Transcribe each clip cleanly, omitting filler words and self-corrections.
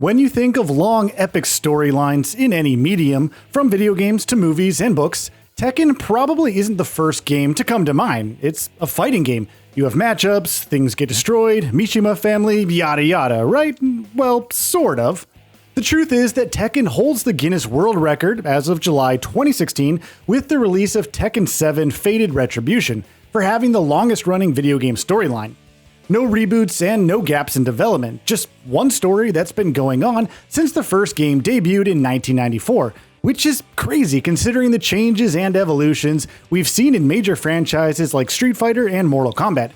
When you think of long, epic storylines in any medium, from video games to movies and books, Tekken probably isn't the first game to come to mind. It's a fighting game. You have matchups, things get destroyed, Mishima family, yada yada, right? Well, sort of. The truth is that Tekken holds the Guinness World Record as of July 2016 with the release of Tekken 7 Fated Retribution for having the longest running video game storyline. No reboots and no gaps in development, just one story that's been going on since the first game debuted in 1994, which is crazy considering the changes and evolutions we've seen in major franchises like Street Fighter and Mortal Kombat.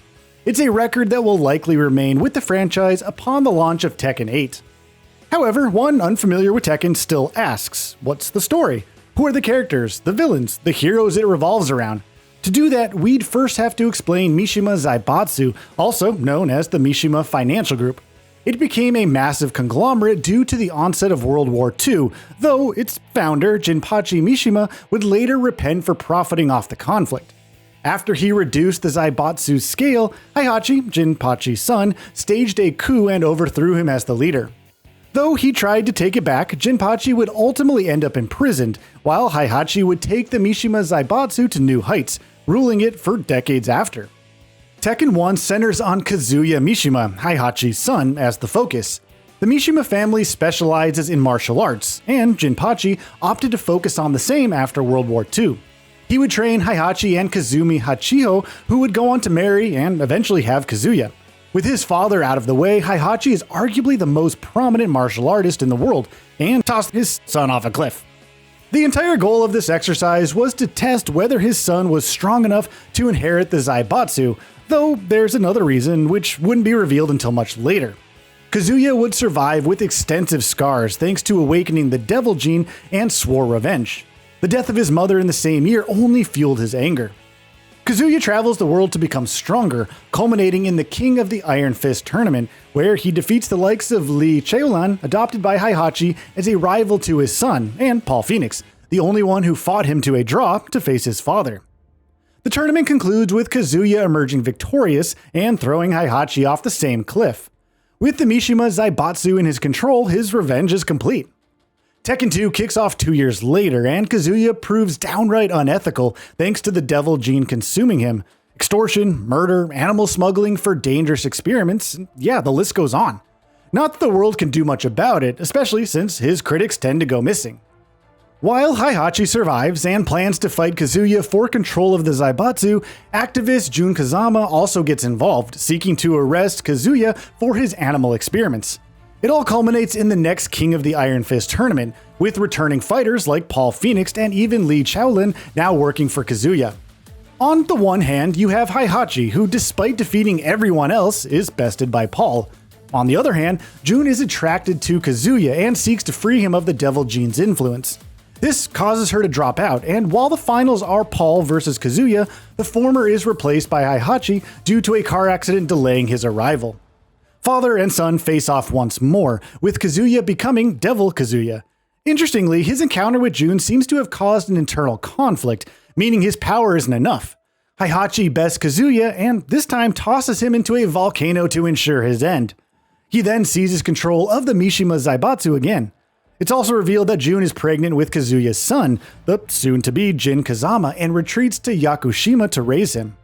It's a record that will likely remain with the franchise upon the launch of Tekken 8. However, one unfamiliar with Tekken still asks, what's the story? Who are the characters, the villains, the heroes it revolves around? To do that, we'd first have to explain Mishima Zaibatsu, also known as the Mishima Financial Group. It became a massive conglomerate due to the onset of World War II, though its founder, Jinpachi Mishima, would later repent for profiting off the conflict. After he reduced the Zaibatsu's scale, Heihachi, Jinpachi's son, staged a coup and overthrew him as the leader. Though he tried to take it back, Jinpachi would ultimately end up imprisoned, while Heihachi would take the Mishima Zaibatsu to new heights, ruling it for decades after. Tekken 1 centers on Kazuya Mishima, Heihachi's son, as the focus. The Mishima family specializes in martial arts, and Jinpachi opted to focus on the same after World War II. He would train Heihachi and Kazumi Hachijo, who would go on to marry and eventually have Kazuya. With his father out of the way, Heihachi is arguably the most prominent martial artist in the world, and tossed his son off a cliff. The entire goal of this exercise was to test whether his son was strong enough to inherit the Zaibatsu, though there's another reason which wouldn't be revealed until much later. Kazuya would survive with extensive scars thanks to awakening the devil gene and swore revenge. The death of his mother in the same year only fueled his anger. Kazuya travels the world to become stronger, culminating in the King of the Iron Fist tournament, where he defeats the likes of Lee Chaolan, adopted by Heihachi as a rival to his son, and Paul Phoenix, the only one who fought him to a draw to face his father. The tournament concludes with Kazuya emerging victorious and throwing Heihachi off the same cliff. With the Mishima Zaibatsu in his control, his revenge is complete. Tekken 2 kicks off 2 years later, and Kazuya proves downright unethical thanks to the devil gene consuming him. Extortion, murder, animal smuggling for dangerous experiments, yeah, the list goes on. Not that the world can do much about it, especially since his critics tend to go missing. While Heihachi survives and plans to fight Kazuya for control of the Zaibatsu, activist Jun Kazama also gets involved, seeking to arrest Kazuya for his animal experiments. It all culminates in the next King of the Iron Fist tournament, with returning fighters like Paul Phoenix and even Lee Chaolan now working for Kazuya. On the one hand, you have Heihachi, who despite defeating everyone else, is bested by Paul. On the other hand, Jun is attracted to Kazuya and seeks to free him of the devil gene's influence. This causes her to drop out, and while the finals are Paul versus Kazuya, the former is replaced by Heihachi due to a car accident delaying his arrival. Father and son face off once more, with Kazuya becoming Devil Kazuya. Interestingly, his encounter with Jun seems to have caused an internal conflict, meaning his power isn't enough. Heihachi bests Kazuya and this time tosses him into a volcano to ensure his end. He then seizes control of the Mishima Zaibatsu again. It's also revealed that Jun is pregnant with Kazuya's son, the soon-to-be Jin Kazama, and retreats to Yakushima to raise him.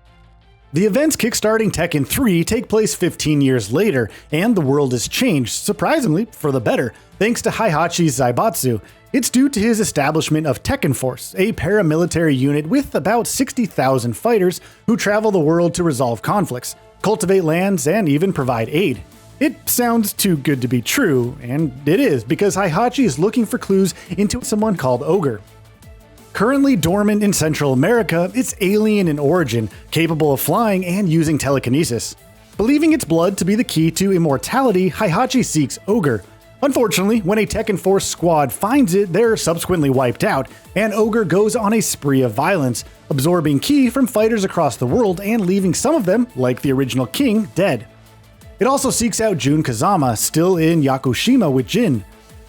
The events kickstarting Tekken 3 take place 15 years later, and the world has changed, surprisingly, for the better, thanks to Heihachi's Zaibatsu. It's due to his establishment of Tekken Force, a paramilitary unit with about 60,000 fighters who travel the world to resolve conflicts, cultivate lands, and even provide aid. It sounds too good to be true, and it is, because Heihachi is looking for clues into someone called Ogre. Currently dormant in Central America, it's alien in origin, capable of flying and using telekinesis. Believing its blood to be the key to immortality, Heihachi seeks Ogre. Unfortunately, when a Tekken Force squad finds it, they're subsequently wiped out, and Ogre goes on a spree of violence, absorbing ki from fighters across the world and leaving some of them, like the original king, dead. It also seeks out Jun Kazama, still in Yakushima with Jin.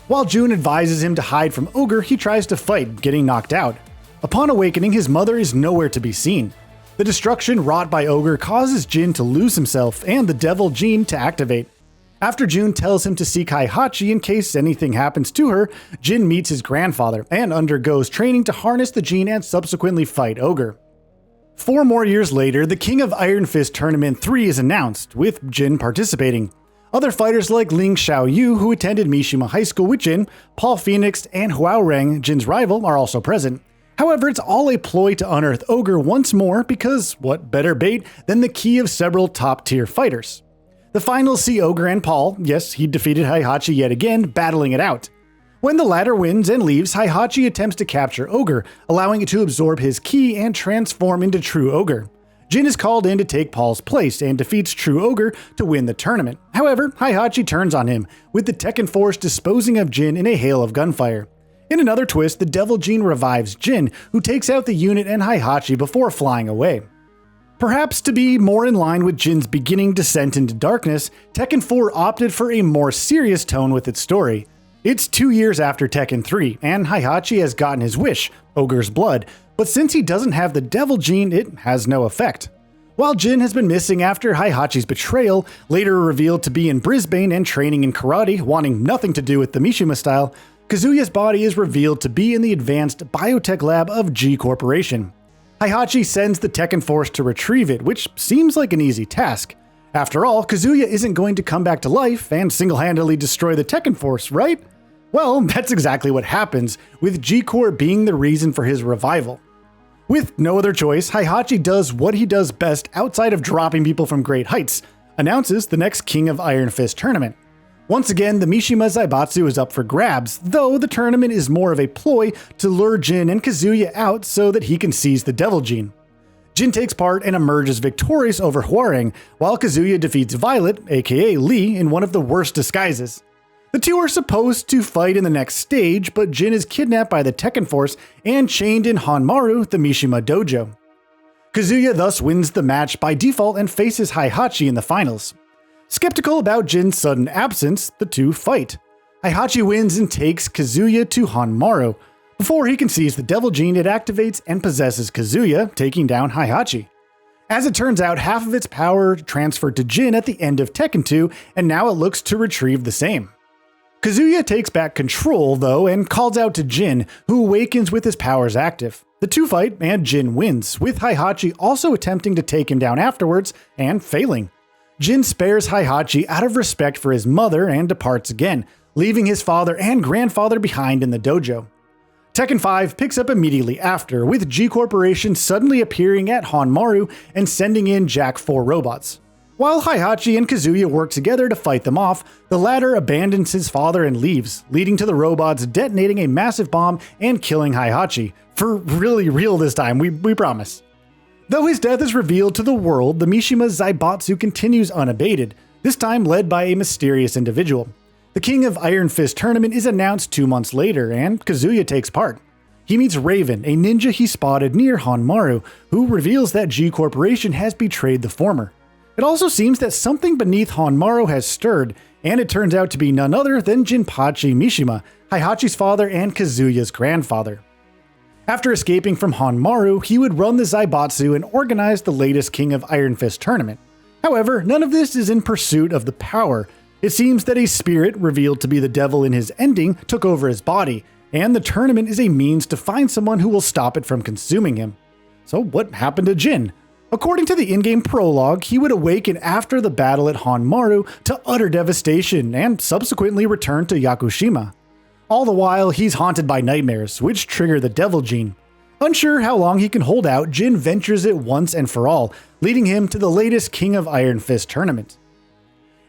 While Jun advises him to hide from Ogre, he tries to fight, getting knocked out. Upon awakening, his mother is nowhere to be seen. The destruction wrought by Ogre causes Jin to lose himself and the devil gene to activate. After Jun tells him to seek Heihachi in case anything happens to her, Jin meets his grandfather and undergoes training to harness the gene and subsequently fight Ogre. 4 more years later, the King of Iron Fist Tournament 3 is announced, with Jin participating. Other fighters like Ling Xiaoyu, who attended Mishima High School with Jin, Paul Phoenix, and Huareng, Jin's rival, are also present. However, it's all a ploy to unearth Ogre once more because what better bait than the key of several top-tier fighters? The finals see Ogre and Paul, yes, he defeated Heihachi yet again, battling it out. When the latter wins and leaves, Heihachi attempts to capture Ogre, allowing it to absorb his ki and transform into True Ogre. Jin is called in to take Paul's place and defeats True Ogre to win the tournament. However, Heihachi turns on him, with the Tekken Force disposing of Jin in a hail of gunfire. In another twist, the Devil Gene revives Jin, who takes out the unit and Heihachi before flying away. Perhaps to be more in line with Jin's beginning descent into darkness, Tekken 4 opted for a more serious tone with its story. It's 2 years after Tekken 3, and Heihachi has gotten his wish, Ogre's blood, but since he doesn't have the Devil Gene, it has no effect. While Jin has been missing after Heihachi's betrayal, later revealed to be in Brisbane and training in karate, wanting nothing to do with the Mishima style, Kazuya's body is revealed to be in the advanced biotech lab of G Corporation. Heihachi sends the Tekken Force to retrieve it, which seems like an easy task. After all, Kazuya isn't going to come back to life and single-handedly destroy the Tekken Force, right? Well, that's exactly what happens, with G-Corp being the reason for his revival. With no other choice, Heihachi does what he does best outside of dropping people from great heights, announces the next King of Iron Fist tournament. Once again, the Mishima Zaibatsu is up for grabs, though the tournament is more of a ploy to lure Jin and Kazuya out so that he can seize the Devil Gene. Jin takes part and emerges victorious over Huareng, while Kazuya defeats Violet, aka Lee, in one of the worst disguises. The two are supposed to fight in the next stage, but Jin is kidnapped by the Tekken Force and chained in Hanmaru, the Mishima dojo. Kazuya thus wins the match by default and faces Heihachi in the finals. Skeptical about Jin's sudden absence, the two fight. Heihachi wins and takes Kazuya to Hanmaru. Before he can seize the Devil Gene, it activates and possesses Kazuya, taking down Heihachi. As it turns out, half of its power transferred to Jin at the end of Tekken 2, and now it looks to retrieve the same. Kazuya takes back control, though, and calls out to Jin, who awakens with his powers active. The two fight, and Jin wins, with Heihachi also attempting to take him down afterwards, and failing. Jin spares Heihachi out of respect for his mother and departs again, leaving his father and grandfather behind in the dojo. Tekken 5 picks up immediately after, with G Corporation suddenly appearing at Hanmaru and sending in Jack 4 robots. While Heihachi and Kazuya work together to fight them off, the latter abandons his father and leaves, leading to the robots detonating a massive bomb and killing Heihachi. For really real this time, we promise. Though his death is revealed to the world, the Mishima Zaibatsu continues unabated, this time led by a mysterious individual. The King of Iron Fist tournament is announced 2 months later, and Kazuya takes part. He meets Raven, a ninja he spotted near Hanmaru, who reveals that G Corporation has betrayed the former. It also seems that something beneath Hanmaru has stirred, and it turns out to be none other than Jinpachi Mishima, Heihachi's father and Kazuya's grandfather. After escaping from Hanmaru, he would run the Zaibatsu and organize the latest King of Iron Fist tournament. However, none of this is in pursuit of the power. It seems that a spirit, revealed to be the devil in his ending, took over his body, and the tournament is a means to find someone who will stop it from consuming him. So what happened to Jin? According to the in-game prologue, he would awaken after the battle at Hanmaru to utter devastation and subsequently return to Yakushima. All the while, he's haunted by nightmares, which trigger the Devil Gene. Unsure how long he can hold out, Jin ventures it once and for all, leading him to the latest King of Iron Fist tournament.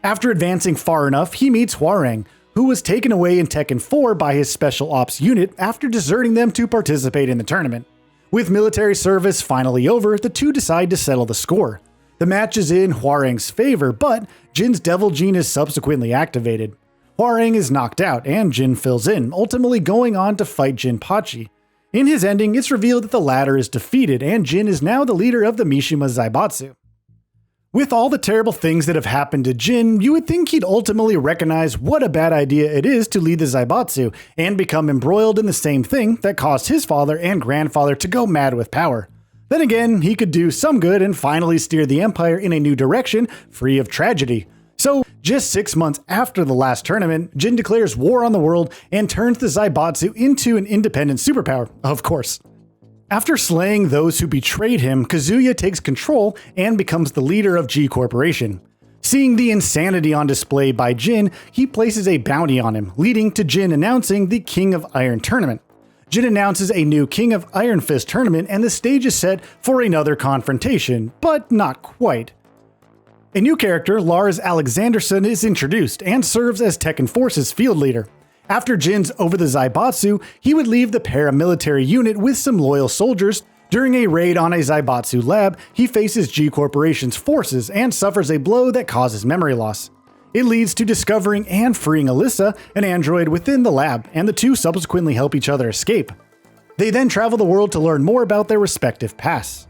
After advancing far enough, he meets Huareng, who was taken away in Tekken 4 by his Special Ops unit after deserting them to participate in the tournament. With military service finally over, the two decide to settle the score. The match is in Huareng's favor, but Jin's Devil Gene is subsequently activated. Huareng is knocked out, and Jin fills in, ultimately going on to fight Jinpachi. In his ending, it's revealed that the latter is defeated, and Jin is now the leader of the Mishima Zaibatsu. With all the terrible things that have happened to Jin, you would think he'd ultimately recognize what a bad idea it is to lead the Zaibatsu, and become embroiled in the same thing that caused his father and grandfather to go mad with power. Then again, he could do some good and finally steer the Empire in a new direction, free of tragedy. So, just 6 months after the last tournament, Jin declares war on the world and turns the Zaibatsu into an independent superpower, of course. After slaying those who betrayed him, Kazuya takes control and becomes the leader of G Corporation. Seeing the insanity on display by Jin, he places a bounty on him, leading to Jin announcing the King of Iron tournament. Jin announces a new King of Iron Fist tournament, and the stage is set for another confrontation, but not quite. A new character, Lars Alexanderson, is introduced and serves as Tekken Force's field leader. After Jin's over the Zaibatsu, he would leave the paramilitary unit with some loyal soldiers. During a raid on a Zaibatsu lab, he faces G Corporation's forces and suffers a blow that causes memory loss. It leads to discovering and freeing Alyssa, an android within the lab, and the two subsequently help each other escape. They then travel the world to learn more about their respective pasts.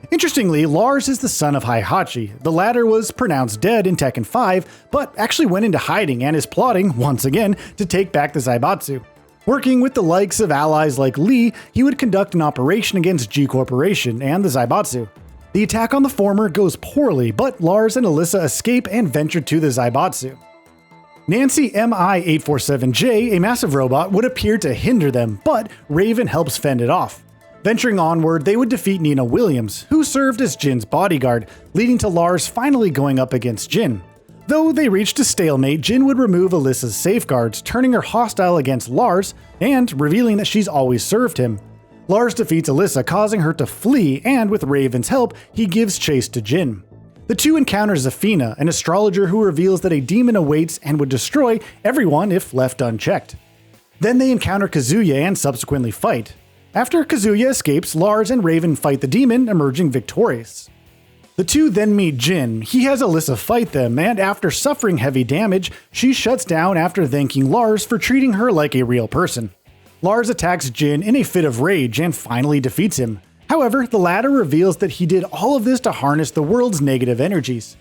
Interestingly, Lars is the son of Heihachi. The latter was pronounced dead in Tekken 5, but actually went into hiding and is plotting, once again, to take back the Zaibatsu. Working with the likes of allies like Lee, he would conduct an operation against G Corporation and the Zaibatsu. The attack on the former goes poorly, but Lars and Alyssa escape and venture to the Zaibatsu. Nancy MI-847J, a massive robot, would appear to hinder them, but Raven helps fend it off. Venturing onward, they would defeat Nina Williams, who served as Jin's bodyguard, leading to Lars finally going up against Jin. Though they reached a stalemate, Jin would remove Alyssa's safeguards, turning her hostile against Lars and revealing that she's always served him. Lars defeats Alyssa, causing her to flee, and with Raven's help, he gives chase to Jin. The two encounter Zafina, an astrologer who reveals that a demon awaits and would destroy everyone if left unchecked. Then they encounter Kazuya and subsequently fight. After Kazuya escapes, Lars and Raven fight the demon, emerging victorious. The two then meet Jin. He has Alyssa fight them, and after suffering heavy damage, she shuts down after thanking Lars for treating her like a real person. Lars attacks Jin in a fit of rage and finally defeats him. However, the latter reveals that he did all of this to harness the world's negative energies.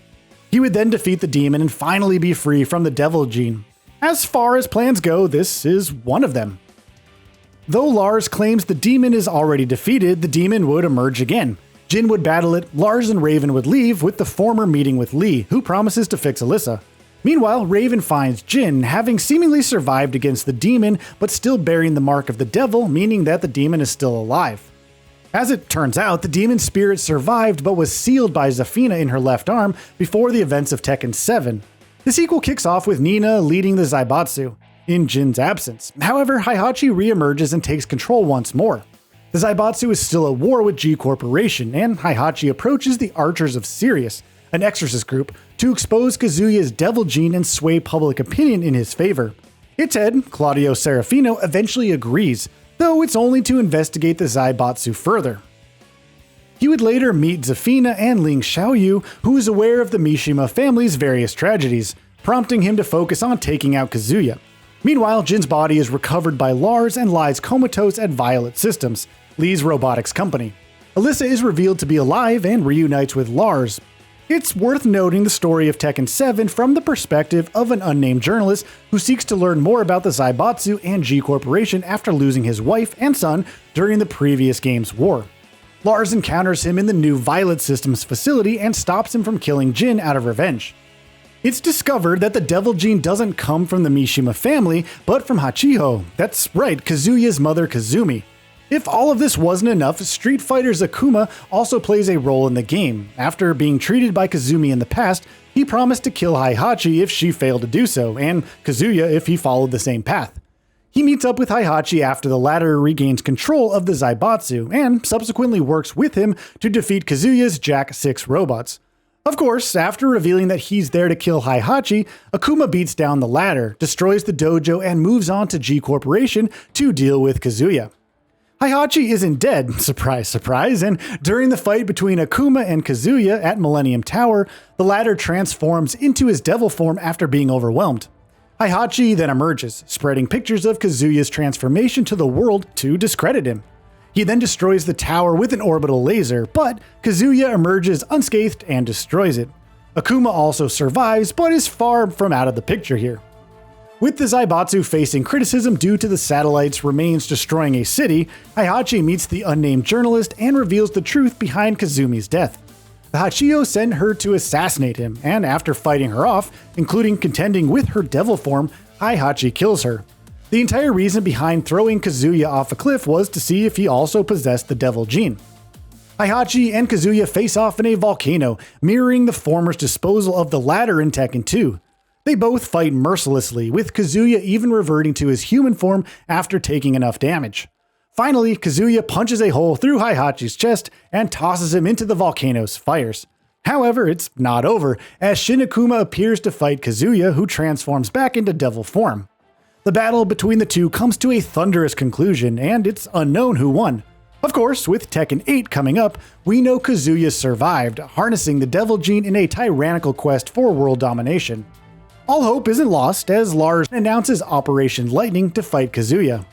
He would then defeat the demon and finally be free from the devil gene. As far as plans go, this is one of them. Though Lars claims the demon is already defeated, the demon would emerge again. Jin would battle it, Lars and Raven would leave, with the former meeting with Lee, who promises to fix Alyssa. Meanwhile, Raven finds Jin, having seemingly survived against the demon, but still bearing the mark of the devil, meaning that the demon is still alive. As it turns out, the demon spirit survived but was sealed by Zafina in her left arm before the events of Tekken 7. The sequel kicks off with Nina leading the Zaibatsu, in Jin's absence. However, Heihachi reemerges and takes control once more. The Zaibatsu is still at war with G Corporation, and Heihachi approaches the Archers of Sirius, an exorcist group, to expose Kazuya's devil gene and sway public opinion in his favor. Its head, Claudio Serafino, eventually agrees, though it's only to investigate the Zaibatsu further. He would later meet Zafina and Ling Xiaoyu, who is aware of the Mishima family's various tragedies, prompting him to focus on taking out Kazuya. Meanwhile, Jin's body is recovered by Lars and lies comatose at Violet Systems, Lee's robotics company. Alyssa is revealed to be alive and reunites with Lars. It's worth noting the story of Tekken 7 from the perspective of an unnamed journalist who seeks to learn more about the Zaibatsu and G Corporation after losing his wife and son during the previous game's war. Lars encounters him in the new Violet Systems facility and stops him from killing Jin out of revenge. It's discovered that the devil gene doesn't come from the Mishima family, but from Hachijo. That's right, Kazuya's mother Kazumi. If all of this wasn't enough, Street Fighter's Akuma also plays a role in the game. After being treated by Kazumi in the past, he promised to kill Heihachi if she failed to do so, and Kazuya if he followed the same path. He meets up with Heihachi after the latter regains control of the Zaibatsu, and subsequently works with him to defeat Kazuya's Jack 6 robots. Of course, after revealing that he's there to kill Heihachi, Akuma beats down the latter, destroys the dojo, and moves on to G Corporation to deal with Kazuya. Heihachi isn't dead, surprise surprise, and during the fight between Akuma and Kazuya at Millennium Tower, the latter transforms into his devil form after being overwhelmed. Heihachi then emerges, spreading pictures of Kazuya's transformation to the world to discredit him. He then destroys the tower with an orbital laser, but Kazuya emerges unscathed and destroys it. Akuma also survives, but is far from out of the picture here. With the Zaibatsu facing criticism due to the satellite's remains destroying a city, Heihachi meets the unnamed journalist and reveals the truth behind Kazumi's death. The Hachijo sent her to assassinate him, and after fighting her off, including contending with her devil form, Heihachi kills her. The entire reason behind throwing Kazuya off a cliff was to see if he also possessed the devil gene. Heihachi and Kazuya face off in a volcano, mirroring the former's disposal of the latter in Tekken 2. They both fight mercilessly, with Kazuya even reverting to his human form after taking enough damage. Finally, Kazuya punches a hole through Heihachi's chest and tosses him into the volcano's fires. However, it's not over, as Shin Akuma appears to fight Kazuya, who transforms back into devil form. The battle between the two comes to a thunderous conclusion, and it's unknown who won. Of course, with Tekken 8 coming up, we know Kazuya survived, harnessing the devil gene in a tyrannical quest for world domination. All hope isn't lost, as Lars announces Operation Lightning to fight Kazuya.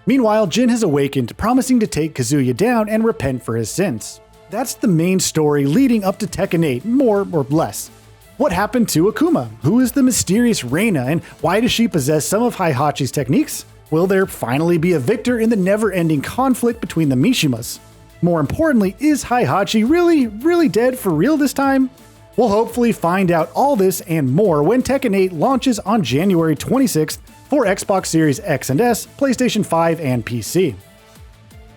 Meanwhile, Jin has awakened, promising to take Kazuya down and repent for his sins. That's the main story leading up to Tekken 8, more or less. What happened to Akuma? Who is the mysterious Reina, and why does she possess some of Heihachi's techniques? Will there finally be a victor in the never-ending conflict between the Mishimas? More importantly, is Heihachi really dead for real this time? We'll hopefully find out all this and more when Tekken 8 launches on January 26th for Xbox Series X and S, PlayStation 5, and PC.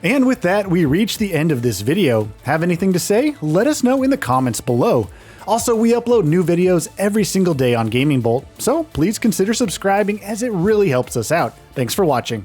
And with that, we reach the end of this video. Have anything to say? Let us know in the comments below. Also, we upload new videos every single day on Gaming Bolt, so please consider subscribing as it really helps us out. Thanks for watching.